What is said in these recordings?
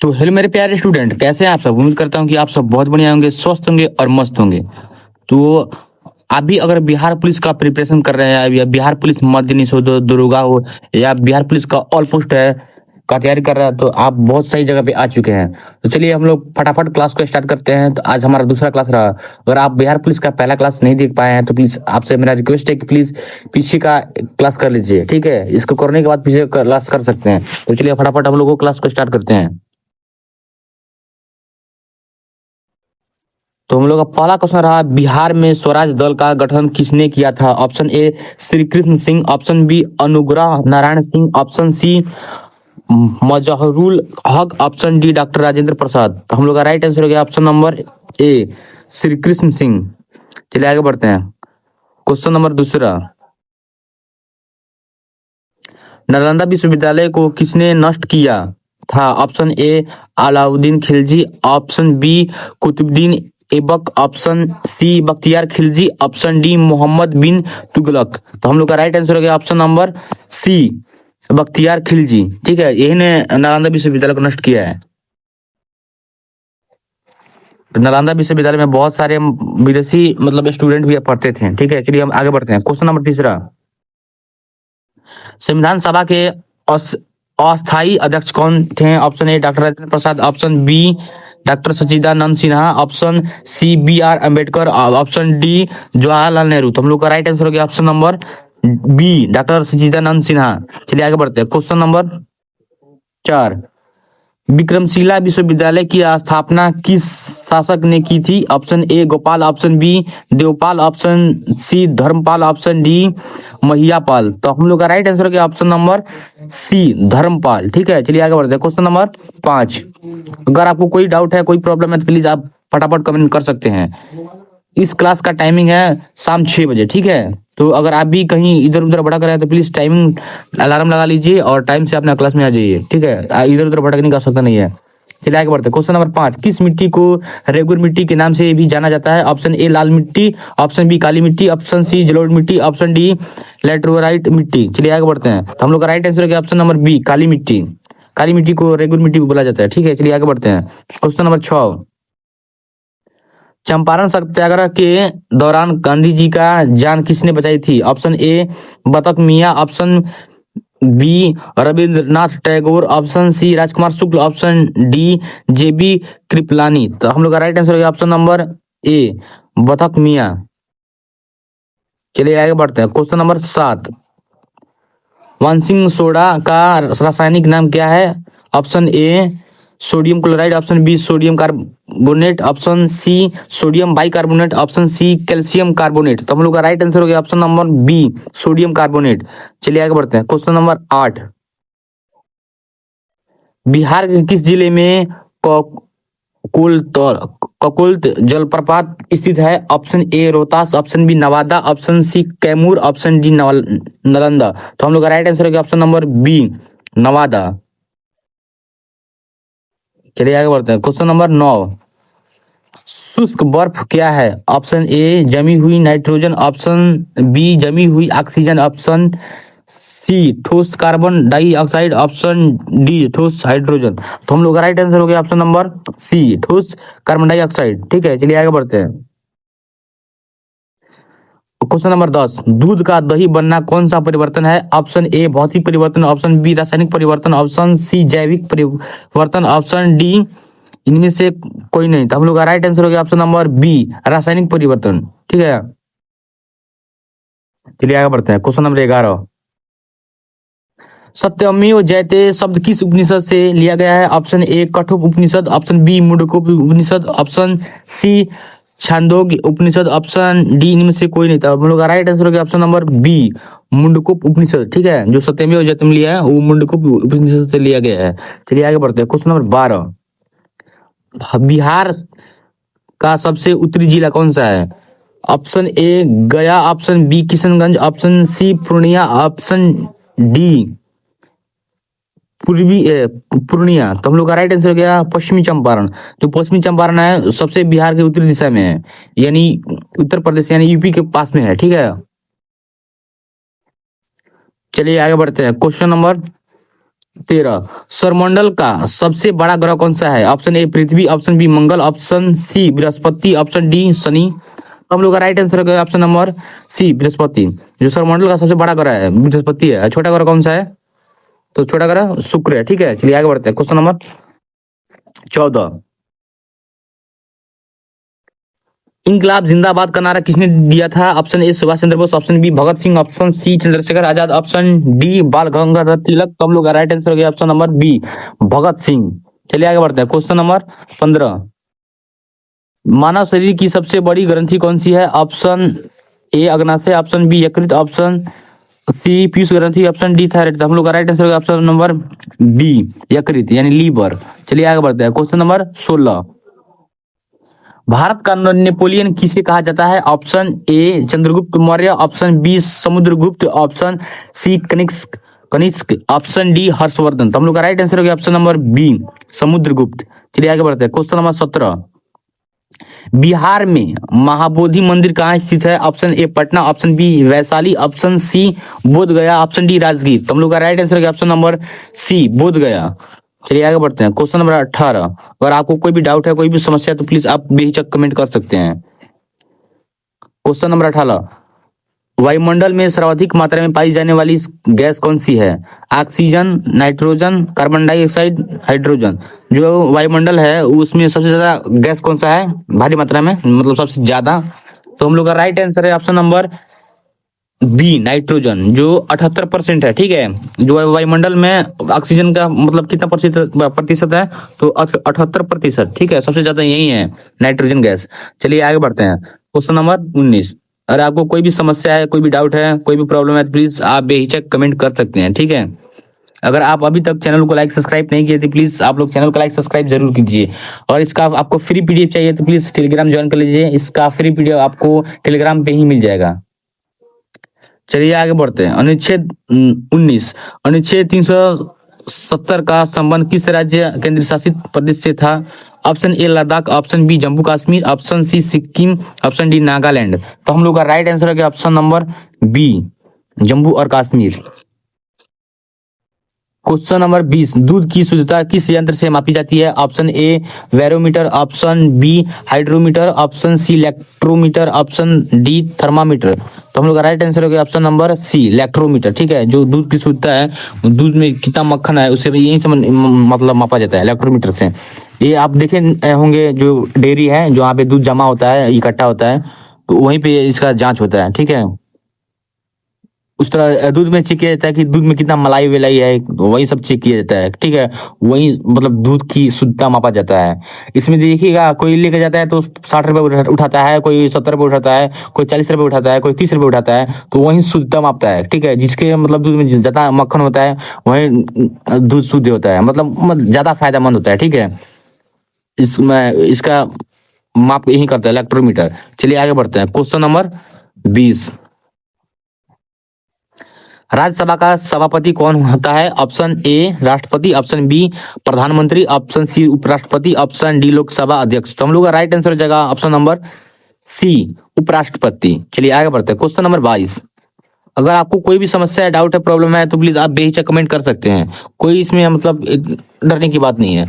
तो हेलो मेरे प्यारे स्टूडेंट, कैसे हैं आप सब। उम्मीद करता हूं कि आप सब बहुत बढ़िया होंगे, स्वस्थ होंगे और मस्त होंगे। तो आप भी अगर बिहार पुलिस का प्रिपरेशन कर रहे हैं या बिहार पुलिस मध्य हो, दरोगा हो या बिहार पुलिस का ऑल पोस्ट है का तैयारी कर रहा है, तो आप बहुत सही जगह पे आ चुके हैं। तो चलिए हम लोग फटाफट क्लास को स्टार्ट करते हैं। तो आज हमारा दूसरा क्लास रहा। अगर आप बिहार पुलिस का पहला क्लास नहीं देख पाए हैं तो प्लीज आपसे मेरा रिक्वेस्ट है कि प्लीज पीछे का क्लास कर लीजिए, ठीक है। इसको करने के बाद पीछे क्लास कर सकते हैं। तो चलिए फटाफट हम लोग को क्लास को स्टार्ट करते हैं। तो हम लोग का पहला क्वेश्चन रहा, बिहार में स्वराज दल का गठन किसने किया था। Option A Shri Krishna Singh, option B Anugrah Narayan Singh, option C Mazharul Haque, option D doctor Rajendra Prasad. तो हम लोग का राइट आंसर हो गया option number A Shri Krishna Singh. चलिए आगे बढ़ते हैं। क्वेश्चन नंबर दूसरा, नालंदा विश्वविद्यालय को किसने नष्ट किया था। Option A Alauddin Khilji, option B Qutubuddin Aibak, option C Bakhtiyar Khilji, option D Mohammad bin Tughlaq. तो हम लोग का राइट आंसर हो गया option number C Bakhtiyar Khilji, ठीक है। यही ने नालंदा विश्वविद्यालय को नष्ट किया है। नालंदा विश्वविद्यालय में बहुत सारे विदेशी मतलब स्टूडेंट भी पढ़ते थे, ठीक है। चलिए हम आगे बढ़ते हैं। क्वेश्चन नंबर तीसरा, संविधान सभा के अस्थायी अध्यक्ष कौन थे। Option A doctor Rajendra Prasad, option B doctor Sachchidananda Sinha, option C B R Ambedkar, option D Jawaharlal Nehru. तो हम लोग का राइट आंसर हो गया option number B doctor Sachchidananda Sinha. चलिए आगे बढ़ते हैं। क्वेश्चन नंबर 4, विक्रमशिला विश्वविद्यालय की स्थापना किस शासक ने की थी। Option A Gopal, option B Devpal, option C Dharmapal, option D Mahipal. तो हम लोग का राइट आंसर हो गया ऑप्शन नंबर सी धर्मपाल, ठीक है। चलिए आगे बढ़ते हैं। क्वेश्चन नंबर 5, अगर आपको कोई डाउट है, कोई प्रॉब्लम है तो प्लीज आप फटाफट कमेंट कर सकते हैं। इस क्लास का टाइमिंग है शाम 6 बजे, ठीक है। तो अगर आप भी कहीं इधर उधर भटक रहे हैं तो प्लीज टाइमिंग अलार्म लगा लीजिए और टाइम से अपना क्लास में आ जाइए, ठीक है। इधर उधर भटकने का आवश्यकता नहीं है। चलिए आगे बढ़ते हैं। क्वेश्चन नंबर 5, किस मिट्टी को रेगुर मिट्टी के नाम से भी जाना जाता है। ऑप्शन ए लाल मिट्टी, ऑप्शन बी काली मिट्टी, ऑप्शन सी जलोढ़ मिट्टी, ऑप्शन डी लेटरोराइट मिट्टी। चलिए आगे बढ़ते हैं। तो हम लोग का राइट आंसर है ऑप्शन नंबर बी काली मिट्टी। काली मिट्टी को रेगुर मिट्टी भी बोला जाता है, ठीक है। चलिए आगे बढ़ते हैं। क्वेश्चन नंबर 6, चंपारण सत्याग्रह के दौरान गांधी जी का जान किसने बचाई थी। Option A Batak Miyan, option B Rabindranath Tagore, option C Rajkumar Shukla, option D J B Kripalani. तो हम लोग का राइट आंसर हो गया ऑप्शन नंबर ए बतक मियां। चलिए आगे बढ़ते हैं। क्वेश्चन नंबर 7, वांशिंग सोडा का रासायनिक नाम क्या है। Option A sodium chloride, option B sodium carbonate, option C sodium bicarbonate, option C calcium carbonate. तो हम लोग का राइट आंसर हो गया option number B sodium carbonate. चलिए आगे बढ़ते हैं। क्वेश्चन नंबर 8, बिहार के किस जिले में ककुल्त जलप्रपात स्थित है। Option A Rohtas, option B Nawada, option C Kaimur, option D Nalanda. तो हम लोग का राइट आंसर हो गया ऑप्शन नंबर बी नवादा। चलिए आगे बढ़ते हैं। क्वेश्चन नंबर 9, शुष्क बर्फ क्या है। ऑप्शन ए जमी हुई नाइट्रोजन, ऑप्शन बी जमी हुई ऑक्सीजन, ऑप्शन सी ठोस कार्बन डाइऑक्साइड, ऑप्शन डी ठोस हाइड्रोजन। तो हम लोग का राइट आंसर हो गया ऑप्शन नंबर सी ठोस कार्बन डाइऑक्साइड, ठीक है। चलिए आगे बढ़ते हैं। क्वेश्चन नंबर 10, दूध का दही बनना कौन सा परिवर्तन है। ऑप्शन ए भौतिक परिवर्तन, ऑप्शन बी रासायनिक परिवर्तन, ऑप्शन सी जैविक परिवर्तन, ऑप्शन डी इनमें से कोई नहीं। तो हम लोग का राइट आंसर हो गया ऑप्शन नंबर बी रासायनिक परिवर्तन, ठीक है। चलिए आगे बढ़ते हैं। क्वेश्चन नंबर 11, सत्यमेव जयते शब्द किस उपनिषद से लिया गया है। Option A Kathop Upanishad, option B Mundakop Upanishad, option C Chhandogya Upanishad, option D इनमें से कोई नहीं था। हम लोग का राइट आंसर हो गया ऑप्शन नंबर बी मुंडकोप उपनिषद, ठीक है। जो सत्यमेव जयते में लिया है वो मुंडकोप उपनिषद से लिया गया है। चलिए आगे बढ़ते हैं। क्वेश्चन नंबर 12, बिहार का सबसे उत्तरी जिला कौन सा है। Option A Gaya, option B Kishanganj, option C Purnia, option D Purnia. तो हम लोग का राइट आंसर हो गया पश्चिमी चंपारण। जो पश्चिमी चंपारण है सबसे बिहार के उत्तरी दिशा में है, यानी उत्तर प्रदेश यानी यूपी के पास में है, ठीक है। चलिए आगे बढ़ते हैं। क्वेश्चन नंबर 13 सौरमंडल का सबसे बड़ा ग्रह कौन सा है? Option A Prithvi, option B Mangal, option C Brihaspati, option D Shani. तो हम लोग का राइट आंसर है ऑप्शन नंबर सी बृहस्पति। जो सौरमंडल का सबसे बड़ा ग्रह है बृहस्पति है। छोटा ग्रह कौन सा है? तो छोटा ग्रह शुक्र है। ठीक है, चलिए आगे बढ़ते हैं। क्वेश्चन नंबर 14 इनकलाब जिंदाबाद का नारा किसने दिया था? Option A Subhash Chandra Bose, option B Bhagat Singh, option C Chandrashekhar Azad, option D Bal Gangadhar तिलक। तो हम लोग का राइट आंसर हो गया option number B Bhagat Singh. चलिए आगे बढ़ते हैं। क्वेश्चन नंबर 15 मानव शरीर की सबसे बड़ी ग्रंथि कौन सी है? ऑप्शन ए अग्नाशय, ऑप्शन बी यकृत, ऑप्शन सी पीयूष ग्रंथि, ऑप्शन डी थायराइड। तो हम लोग का राइट आंसर होगा ऑप्शन नंबर बी यकृत यानी लीवर। चलिए आगे बढ़ते हैं। क्वेश्चन नंबर 16 भारत का नेपोलियन किसे कहा जाता है? Option A Chandragupta Maurya, option B Samudragupta, option C Kanishka Kanishka, option D Harshavardhana. तो हम लोग का राइट आंसर हो गया ऑप्शन नंबर बी समुद्रगुप्त। चलिए आगे बढ़ते हैं। क्वेश्चन नंबर 17 बिहार में महाबोधि मंदिर कहाँ स्थित है? Option A Patna, option B Vaishali, option C Bodh Gaya, option D Rajgir. तो हम लोग का राइट आंसर हो गया ऑप्शन नंबर सी बोध गया। चलिए आगे बढ़ते हैं। क्वेश्चन नंबर 18 अगर आपको कोई भी डाउट है, कोई भी समस्या है, तो प्लीज आप बेहिचक कमेंट कर सकते हैं। क्वेश्चन नंबर 18 वायुमंडल में सर्वाधिक मात्रा में पाई जाने वाली गैस कौन सी है? Oxygen, nitrogen, carbon dioxide, hydrogen. जो वायुमंडल है उसमें सबसे ज्यादा गैस कौन सा है भारी मात्रा में, मतलब सबसे ज्यादा? तो हम लोग का राइट आंसर है ऑप्शन नंबर बी नाइट्रोजन जो 78% है। ठीक है, जो वायुमंडल में ऑक्सीजन का मतलब कितना प्रतिशत है? तो 78%। ठीक है, सबसे ज्यादा यही है नाइट्रोजन गैस। चलिए आगे बढ़ते हैं। क्वेश्चन नंबर 19 अगर आपको कोई भी समस्या है, कोई भी डाउट है, कोई भी प्रॉब्लम है, तो प्लीज आप बेहिचक कमेंट कर सकते हैं। ठीक है, अगर आप अभी तक चैनल को लाइक सब्सक्राइब नहीं किए तो प्लीज आप लोग चैनल को लाइक सब्सक्राइब जरूर कीजिए। और इसका आपको फ्री पीडीएफ चाहिए तो प्लीज टेलीग्राम ज्वाइन कर लीजिए। इसका फ्री पीडीएफ आपको टेलीग्राम पे ही मिल जाएगा। चलिए आगे बढ़ते हैं। अनुच्छेद 19 अनुच्छेद 370 का संबंध किस राज्य केंद्र शासित प्रदेश से था? Option A Ladakh, option B Jammu Kashmir, option C Sikkim, option D Nagaland. तो हम लोग का राइट आंसर है ऑप्शन नंबर बी जम्मू और कश्मीर। क्वेश्चन नंबर 20 दूध की शुद्धता किस यंत्र से मापी जाती है? Option A barometer, option B hydrometer, option C electrometer, option D thermometer. तो हम लोग का राइट आंसर हो गया ऑप्शन नंबर सी इलेक्ट्रोमीटर। ठीक है, जो दूध की शुद्धता है, दूध में कितना मक्खन है, उसे यही से मतलब मापा जाता है इलेक्ट्रोमीटर से। ये आप देखे होंगे जो डेयरी है जहाँ पे दूध जमा होता है, इकट्ठा होता है, तो वहीं पे इसका जांच होता है। ठीक है, उस तरह दूध में चेक किया जाता है कि दूध में कितना मलाई वेलाई है, वही सब चेक किया जाता है। ठीक है, वही मतलब दूध की शुद्धता मापा जाता है। इसमें देखिएगा कोई लेके जाता है तो 60 रुपए उठाता है, कोई 70 रुपए उठाता है, कोई 40 रुपए उठाता है, कोई 30 रुपए उठाता है, तो वही शुद्धता मापता है। ठीक है, जिसके मतलब दूध में ज्यादा मक्खन होता है वही दूध शुद्ध होता है, मतलब ज्यादा फायदेमंद होता है। ठीक है, इसमें इसका माप यही करता है इलेक्ट्रोमीटर। चलिए आगे बढ़ते हैं। क्वेश्चन नंबर 20 राज्यसभा का सभापति कौन होता है? ऑप्शन ए राष्ट्रपति, ऑप्शन बी प्रधानमंत्री, ऑप्शन सी उपराष्ट्रपति, ऑप्शन डी लोकसभा अध्यक्ष। तो हम लोग का राइट आंसर हो जाएगा ऑप्शन नंबर सी उपराष्ट्रपति। चलिए आगे बढ़ते हैं। क्वेश्चन नंबर 22 अगर आपको कोई भी समस्या है, डाउट है, प्रॉब्लम है, तो प्लीज आप बेहिचक कमेंट कर सकते हैं। कोई इसमें मतलब डरने की बात नहीं है।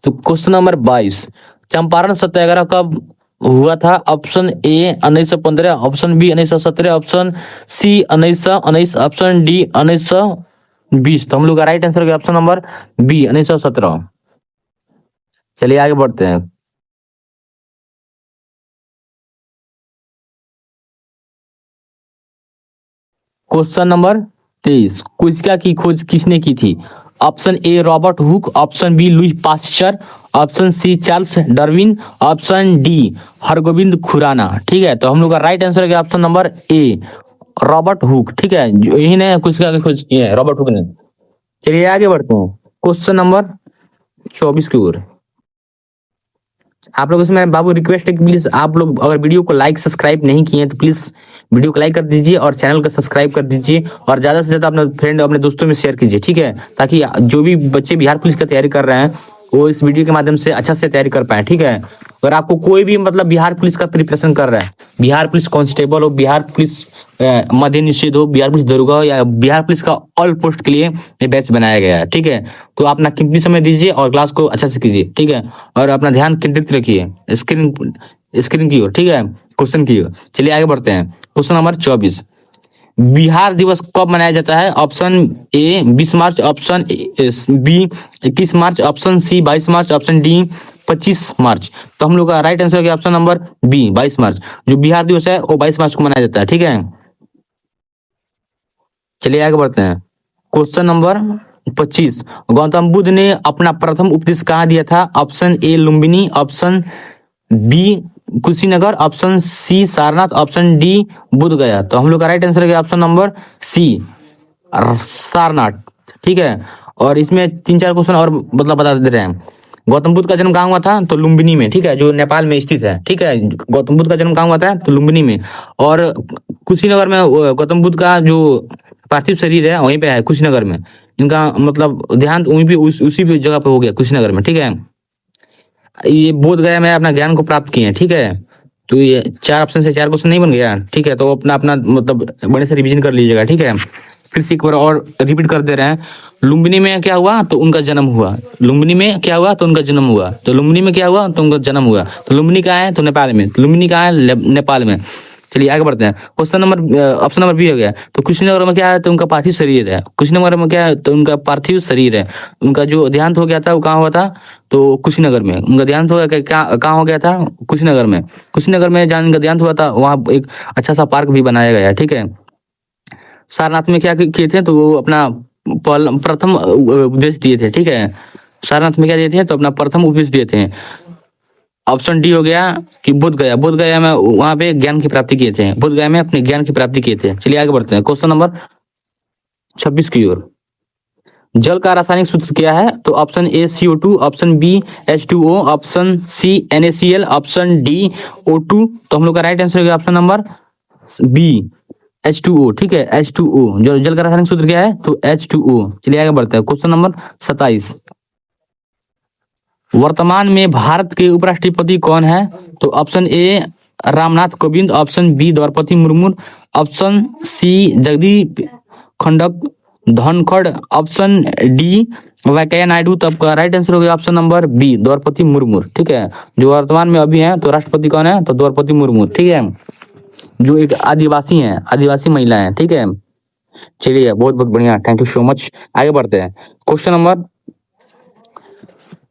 तो क्वेश्चन नंबर 22 चंपारण सत्याग्रह कब हुआ था? Option A 1915, option B 1917, option C 1919, option D 1920। तो हम लोग का right answer option number B 1917। चलिए आगे बढ़ते हैं। क्वेश्चन नंबर 23 कोशिका की खोज किसने की थी? Option A Robert Hooke, option B Louis Pasteur, option C Charles Darwin, option D Hargobind Khorana. ठीक है, तो हम लोग का राइट आंसर है option number A Robert Hooke. ठीक है, यही ने कोशिका की खोज की है रॉबर्ट हुक ने। चलिए आगे बढ़ते हैं। क्वेश्चन नंबर 24 की ओर। आप लोगों से मेरा बाबू रिक्वेस्ट है कि प्लीज आप लोग अगर वीडियो को लाइक सब्सक्राइब नहीं किए तो प्लीज वीडियो को लाइक कर दीजिए और चैनल को सब्सक्राइब कर दीजिए और ज्यादा से ज्यादा अपने फ्रेंड अपने दोस्तों में शेयर कीजिए। ठीक है, ताकि जो भी बच्चे बिहार पुलिस की तैयारी कर रहे हैं वो इस वीडियो के माध्यम से अच्छा से तैयारी कर पाए, ठीक है। अगर आपको कोई भी मतलब बिहार पुलिस का प्रिपरेशन कर रहा है, बिहार पुलिस कांस्टेबल हो, बिहार पुलिस मध्य निषेध हो, बिहार पुलिस दरोगा हो, या बिहार पुलिस का ऑल पोस्ट के लिए ये बैच बनाया गया है, ठीक है। तो अपना कीमती समय दीजिए और क्लास को अच्छा से कीजिए, ठीक है। और अपना ध्यान केंद्रित रखिए स्क्रीन स्क्रीन की ओर, ठीक है, क्वेश्चन की ओर। चलिए आगे बढ़ते हैं। क्वेश्चन नंबर 24, बिहार दिवस कब मनाया जाता है? Option A 20 March, option B 21 March, option C 22 March, option D 25 March. तो हम लोग का राइट आंसर हो गया ऑप्शन नंबर बी 22 मार्च। जो बिहार दिवस है वो 22 मार्च को मनाया जाता है, ठीक है। चलिए आगे बढ़ते हैं। क्वेश्चन नंबर 25, गौतम बुद्ध ने अपना प्रथम उपदेश कहाँ दिया था? Option A Lumbini, option B Kushinagar, option C Sarnath, option D Buddha Gaya. तो हम लोग का राइट आंसर है ऑप्शन नंबर सी सारनाथ, ठीक है। और इसमें 3-4 क्वेश्चन और मतलब बता दे रहे हैं। गौतम बुद्ध का जन्म कहाँ हुआ था? तो लुम्बिनी में, ठीक है, जो नेपाल में स्थित है, ठीक है। गौतम बुद्ध का जन्म कहाँ हुआ था? तो लुम्बिनी में। और कुशीनगर में गौतम बुद्ध का जो पार्थिव शरीर है वहीं पे है, कुशीनगर में। इनका मतलब देहांत वहीं पे उसी भी जगह पे हो गया, कुशीनगर में, ठीक है। ये बोध गया में अपना ज्ञान को प्राप्त किए हैं, ठीक है। तो ये 4 ऑप्शन से 4 क्वेश्चन नहीं बन गया, ठीक है। तो अपना अपना मतलब बड़े से रिवीजन कर लीजिएगा, ठीक है। फिर से एक बार और रिपीट कर दे रहे हैं। लुम्बिनी में क्या हुआ? तो उनका जन्म हुआ। लुम्बिनी में क्या हुआ? तो उनका जन्म हुआ। तो लुम्बिनी में क्या हुआ? तो उनका जन्म हुआ। तो लुम्बिनी कहाँ है? तो नेपाल में। तो लुम्बिनी कहाँ है? नेपाल में। चलिए आगे बढ़ते हैं। Question number option number B हो गया। तो कुशीनगर में क्या है? तो उनका पार्थिव शरीर है। कुशीनगर में क्या है? तो उनका पार्थिव शरीर है। उनका जो देहांत हो गया था वो कहाँ हुआ था? तो कुशीनगर में। उनका देहांत हो गया, कहाँ हो गया था? कुशीनगर में। कुशीनगर में जहाँ उनका देहांत हुआ था वहाँ एक अच्छा सा पार्क भी बनाया गया है, ठीक है। सारनाथ में क्या किए थे? तो वो अपना प्रथम उपदेश दिए थे, ठीक है। सारनाथ में क्या दिए थे? तो अपना प्रथम उपदेश दिए थे। ऑप्शन डी हो गया कि बोध गया। बोध गया में वहां पे ज्ञान की प्राप्ति किए थे। बोध गया में अपने ज्ञान की प्राप्ति किए थे। चलिए आगे बढ़ते हैं क्वेश्चन नंबर 26 की ओर। जल का रासायनिक सूत्र क्या है? तो option A CO2, option B H2O, option C NaCl, option D O2। तो हम लोग का राइट आंसर होगा ऑप्शन नंबर बी H2O, ठीक है। H2O जो जल का रासायनिक सूत्र क्या है? तो H2O। चलिए आगे बढ़ते हैं क्वेश्चन नंबर 27, वर्तमान में भारत के उपराष्ट्रपति कौन है? तो option A Ram Nath Kovind, option B Draupadi Murmu, option C Jagdeep खंडक धनखड़, ऑप्शन डी वेंकैया नायडू। तो आपका राइट आंसर हो गया option number B Draupadi Murmu, ठीक है। जो वर्तमान में अभी है तो राष्ट्रपति कौन है? तो द्रौपदी मुर्मू, ठीक है। जो एक आदिवासी हैं, आदिवासी महिला है, ठीक है। चलिए बहुत बहुत बढ़िया, थैंक यू सो मच। आगे बढ़ते हैं क्वेश्चन नंबर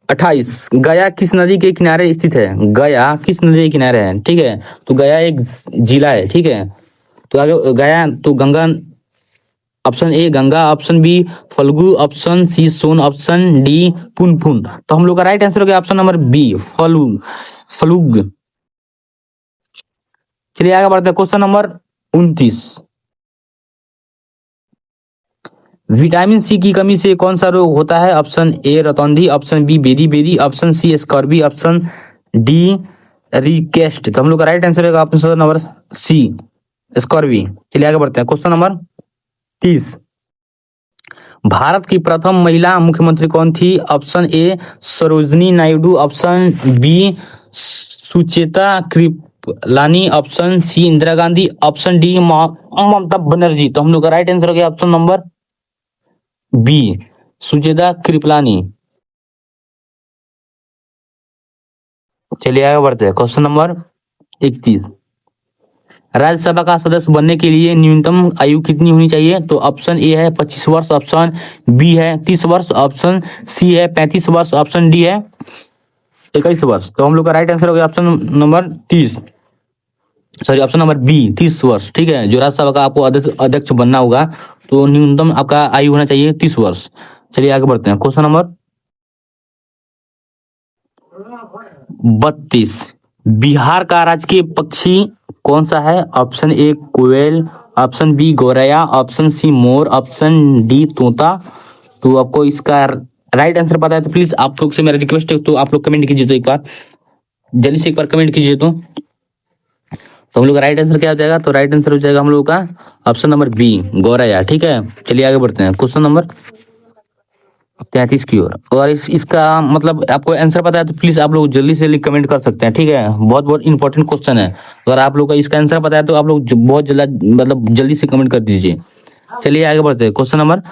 28, गया किस नदी के किनारे स्थित है? गया किस नदी के किनारे है, ठीक है। तो गया एक जिला है, ठीक है। तो आगे गया तो Ganga, option A Ganga, option B Falgu, option C Son, option D Punpun. तो हम लोग का राइट आंसर हो गया ऑप्शन नंबर बी फलुग। चलिए आगे बढ़ते हैं क्वेश्चन नंबर 29, विटामिन सी की कमी से कौन सा रोग होता है? ऑप्शन ए रतौंधी, option B beriberi, option C scurvy, option D rickets. तो हम लोग का राइट आंसर होगा ऑप्शन नंबर सी स्कॉर्बी। चलिए आगे बढ़ते हैं क्वेश्चन नंबर 30, भारत की प्रथम महिला मुख्यमंत्री कौन थी? Option A Sarojini Naidu, option B Sucheta Kripalani, option C Indira Gandhi, option D Mamata Banerjee. तो हम लोग का राइट आंसर हो गया option number B Sucheta Kripalani. चलिए आगे बढ़ते हैं क्वेश्चन नंबर 31, राज्यसभा का सदस्य बनने के लिए न्यूनतम आयु कितनी होनी चाहिए? तो ऑप्शन ए है 25 वर्ष, ऑप्शन बी है 30 वर्ष, ऑप्शन सी है 35 वर्ष, ऑप्शन डी है 21 वर्ष। तो हम लोग का राइट आंसर हो गया option number 30, sorry option number B 30 वर्ष, ठीक है। जो राज्यसभा का आपको अध्यक्ष बनना होगा तो न्यूनतम आपका आयु होना चाहिए 30 वर्ष। चलिए आगे बढ़ते हैं क्वेश्चन नंबर 32, बिहार का राजकीय पक्षी कौन सा है? ऑप्शन ए कोयल, ऑप्शन बी गौरैया, ऑप्शन सी मोर, ऑप्शन डी तोता। तो आपको इसका राइट आंसर पता है तो प्लीज आप लोग से मेरा रिक्वेस्ट है, तो आप लोग कमेंट कीजिए, तो एक बार जल्दी से एक बार कमेंट कीजिए। तो हम लोग का राइट आंसर क्या हो जाएगा? तो राइट आंसर हो जाएगा हम लोग का ऑप्शन नंबर बी गौरैया, ठीक है। चलिए आगे बढ़ते हैं क्वेश्चन नंबर 33 की ओर। और इसका मतलब आपको आंसर पता है तो प्लीज आप लोग जल्दी से जल्दी कमेंट कर सकते हैं, ठीक है। बहुत बहुत इंपॉर्टेंट क्वेश्चन है। अगर आप लोग का इसका आंसर पता है तो आप लोग बहुत जल्दी मतलब जल्दी से कमेंट कर दीजिए। चलिए आगे बढ़ते हैं। Question number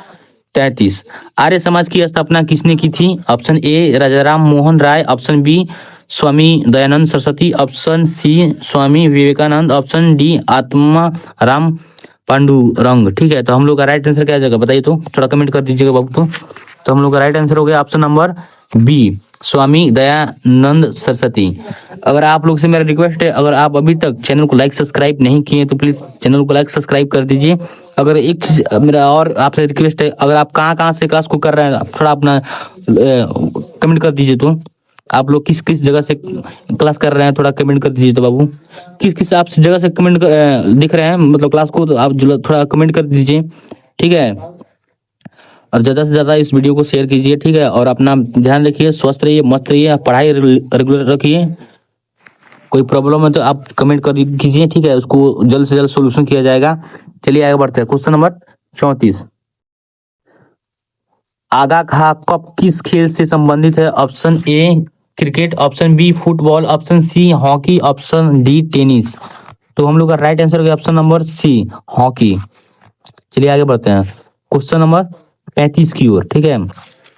33। आर्य समाज की स्थापना किसने की थी? Option A Rajaram Mohan Roy, option B Swami Dayanand Saraswati, option C Swami Vivekananda, option D Atma Ram Pandurang. ठीक है, तो हम लोग का राइट आंसर क्या जाएगा बताइए, तो थोड़ा कमेंट कर दीजिएगा बाबू। तो हम लोग का राइट आंसर हो गया option number B Swami Dayanand Saraswati. अगर आप लोग से मेरा रिक्वेस्ट है, अगर आप अभी तक चैनल को लाइक सब्सक्राइब नहीं किए तो प्लीज चैनल को लाइक सब्सक्राइब कर दीजिए। अगर एक चीज मेरा और आपसे रिक्वेस्ट है, अगर आप कहाँ कहाँ से क्लास को कर रहे हैं थोड़ा अपना कमेंट कर दीजिए। तो आप लोग किस किस जगह से क्लास कर रहे हैं थोड़ा कमेंट कर दीजिए। तो बाबू किस किस आप जगह से कमेंट दिख रहे हैं मतलब क्लास को, तो आप थोड़ा कमेंट कर दीजिए, ठीक है। और ज्यादा से ज्यादा इस वीडियो को शेयर कीजिए, ठीक है। और अपना ध्यान रखिए, स्वस्थ रहिए, मस्त रहिए, पढ़ाई रेगुलर रखिए। कोई प्रॉब्लम है तो आप कमेंट कर कीजिए, ठीक है, उसको जल्द से जल्द सोल्यूशन किया जाएगा। चलिए आगे बढ़ते हैं। Question number 34। आगा खा कप किस खेल से संबंधित है? Option A cricket, option B football, option C hockey, option D tennis. तो हम लोग का राइट आंसर हो गया ऑप्शन नंबर सी हॉकी। चलिए आगे बढ़ते हैं क्वेश्चन नंबर 35 की ओर, ठीक है।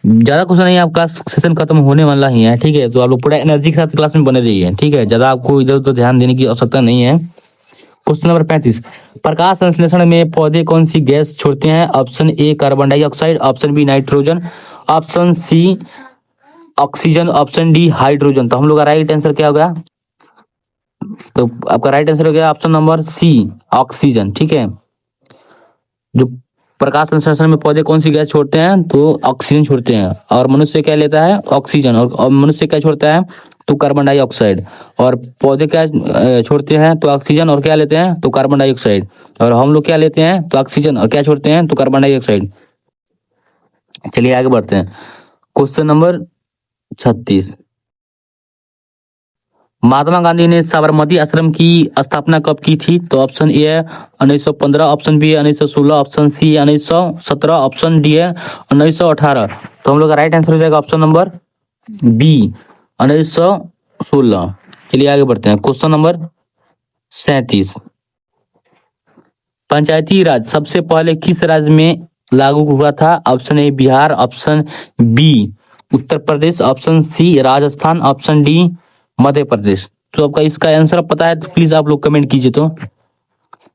ज्यादा क्वेश्चन नहीं है, आपका सेशन खत्म होने वाला ही है, ठीक है। तो आप लोग पूरा एनर्जी के साथ क्लास में बने रहिए, ठीक है। ज्यादा आपको इधर उधर ध्यान देने की आवश्यकता नहीं है। Question number 35। प्रकाश संश्लेषण में पौधे कौन सी गैस छोड़ते हैं? Option A carbon dioxide, option B nitrogen, option C oxygen, option D hydrogen. तो हम लोग का राइट आंसर क्या होगा? तो आपका राइट आंसर हो गया ऑप्शन नंबर सी ऑक्सीजन, ठीक है। जो प्रकाश संश्लेषण में पौधे कौन सी गैस छोड़ते हैं? तो ऑक्सीजन छोड़ते हैं। और मनुष्य क्या लेता है? ऑक्सीजन। और मनुष्य क्या छोड़ता है? तो कार्बन डाइऑक्साइड। और पौधे क्या छोड़ते हैं? तो ऑक्सीजन। और क्या लेते हैं? तो कार्बन डाइऑक्साइड। और हम लोग क्या लेते हैं? तो ऑक्सीजन। और क्या छोड़ते हैं? तो कार्बन डाइऑक्साइड। चलिए आगे बढ़ते हैं। Question number 36। महात्मा गांधी ने साबरमती आश्रम की स्थापना कब की थी? तो ऑप्शन ए है 1915, ऑप्शन बी है 1916, ऑप्शन सी है 1917, ऑप्शन डी है 1918। तो हम लोग का राइट आंसर हो जाएगा ऑप्शन नंबर बी 1916। चलिए आगे बढ़ते हैं। Question number 37। पंचायती राज सबसे पहले किस राज्य में लागू हुआ था? Option A Bihar, option B Uttar Pradesh, option C Rajasthan, option D Madhya Pradesh. तो आपका इसका आंसर पता है तो प्लीज आप लोग कमेंट कीजिए। तो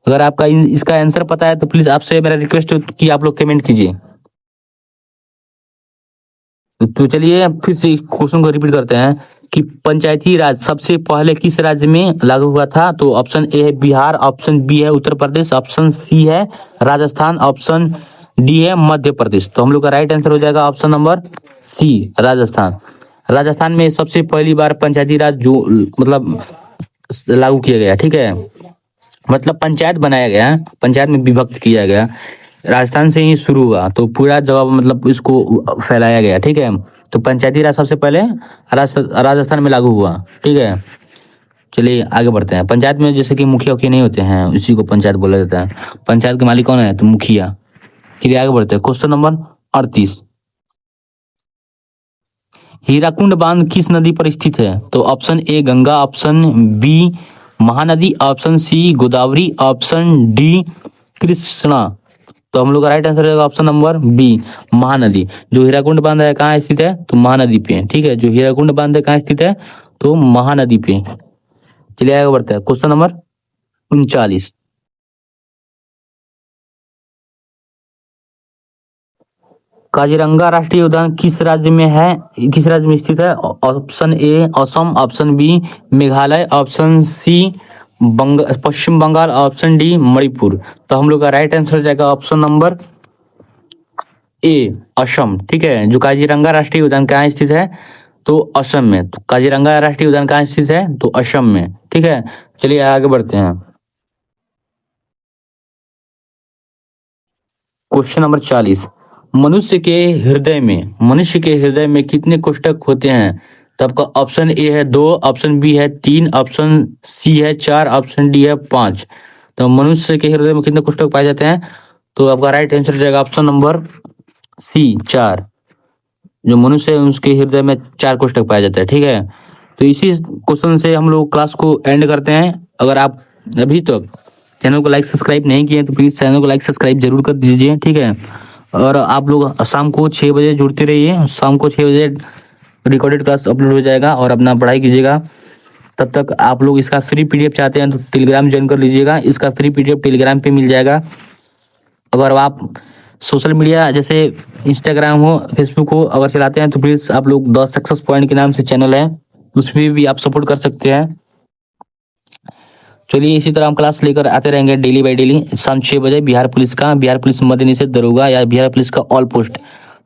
अगर आपका इसका आंसर पता है तो प्लीज आपसे मेरा रिक्वेस्ट है कि आप लोग कमेंट कीजिए। तो चलिए फिर से क्वेश्चन को रिपीट करते हैं कि पंचायती राज सबसे पहले किस राज्य में लागू हुआ था? तो ऑप्शन ए है बिहार, ऑप्शन बी है उत्तर प्रदेश, ऑप्शन सी है राजस्थान, ऑप्शन डी है मध्य प्रदेश। तो हम लोग का राइट आंसर हो जाएगा option number C Rajasthan. Rajasthan में सबसे पहली बार पंचायती राज जो मतलब लागू किया गया, ठीक है। मतलब पंचायत बनाया गया, पंचायत में विभक्त किया गया, राजस्थान से ही शुरू हुआ। तो पूरा जवाब मतलब इसको फैलाया गया, ठीक है। तो पंचायती राज सबसे पहले राजस्थान में लागू हुआ, ठीक है। चलिए आगे बढ़ते हैं। पंचायत में जैसे कि मुखिया उखिया नहीं होते हैं, इसी को पंचायत बोला जाता है। पंचायत के मालिक कौन है? तो मुखिया। चलिए आगे बढ़ते हैं। Question number 38। हीराकुंड बांध किस नदी पर स्थित है? तो option A Ganga, option B Mahanadi, option C Godavari, option D Krishna. तो हम लोग का राइट आंसर रहेगा ऑप्शन नंबर बी महानदी। जो हीराकुंड बांध है कहाँ स्थित है? तो महानदी पे है, ठीक है। जो हीराकुंड बांध है कहाँ स्थित है? तो महानदी पे। चलिए आगे बढ़ते हैं। Question number 39। काजीरंगा राष्ट्रीय उद्यान किस राज्य में है, किस राज्य में स्थित है? Option A Assam, option B Meghalaya, option C Paschim Bangal, option D Manipur. तो हम लोग का राइट आंसर हो जाएगा ऑप्शन नंबर ए असम, ठीक है। जो काजीरंगा राष्ट्रीय उद्यान कहाँ स्थित है? तो असम में। तो काजीरंगा राष्ट्रीय उद्यान कहाँ स्थित है? तो असम में, ठीक है। चलिए आगे बढ़ते हैं। Question number 40। मनुष्य के हृदय में कितने कोष्ठक होते हैं? तो आपका ऑप्शन ए है 2, ऑप्शन बी है 3, ऑप्शन सी है 4, ऑप्शन डी है 5। तो मनुष्य के हृदय में कितने कोष्ठक पाए जाते हैं? तो आपका राइट आंसर हो जाएगा ऑप्शन नंबर सी 4। जो मनुष्य है उसके हृदय में 4 कोष्ठक पाया जाता है, ठीक है। तो इसी क्वेश्चन से हम लोग क्लास को एंड करते हैं। अगर आप अभी तक चैनल को लाइक सब्सक्राइब नहीं किए तो प्लीज चैनल को लाइक सब्सक्राइब जरूर कर दीजिए, ठीक है। और आप लोग शाम को 6 बजे जुड़ते रहिए। शाम को 6 बजे रिकॉर्डेड क्लास अपलोड हो जाएगा और अपना पढ़ाई कीजिएगा। तब तक आप लोग इसका फ्री पीडीएफ चाहते हैं तो टेलीग्राम ज्वाइन कर लीजिएगा। इसका फ्री पीडीएफ टेलीग्राम पे मिल जाएगा। अगर आप सोशल मीडिया जैसे इंस्टाग्राम हो, फेसबुक हो अगर चलाते हैं तो प्लीज आप लोग द सक्सेस पॉइंट के नाम से चैनल है, उसमें भी आप सपोर्ट कर सकते हैं। चलिए इसी तरह हम क्लास लेकर आते रहेंगे डेली बाय डेली शाम 6 बजे। बिहार पुलिस का, बिहार पुलिस मद्य निषेध दरोगा या बिहार पुलिस का ऑल पोस्ट।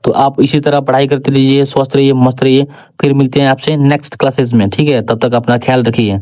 तो आप इसी तरह पढ़ाई करते रहिए, स्वस्थ रहिए, मस्त रहिए। फिर मिलते हैं आपसे नेक्स्ट क्लासेस में, ठीक है। तब तक अपना ख्याल रखिए।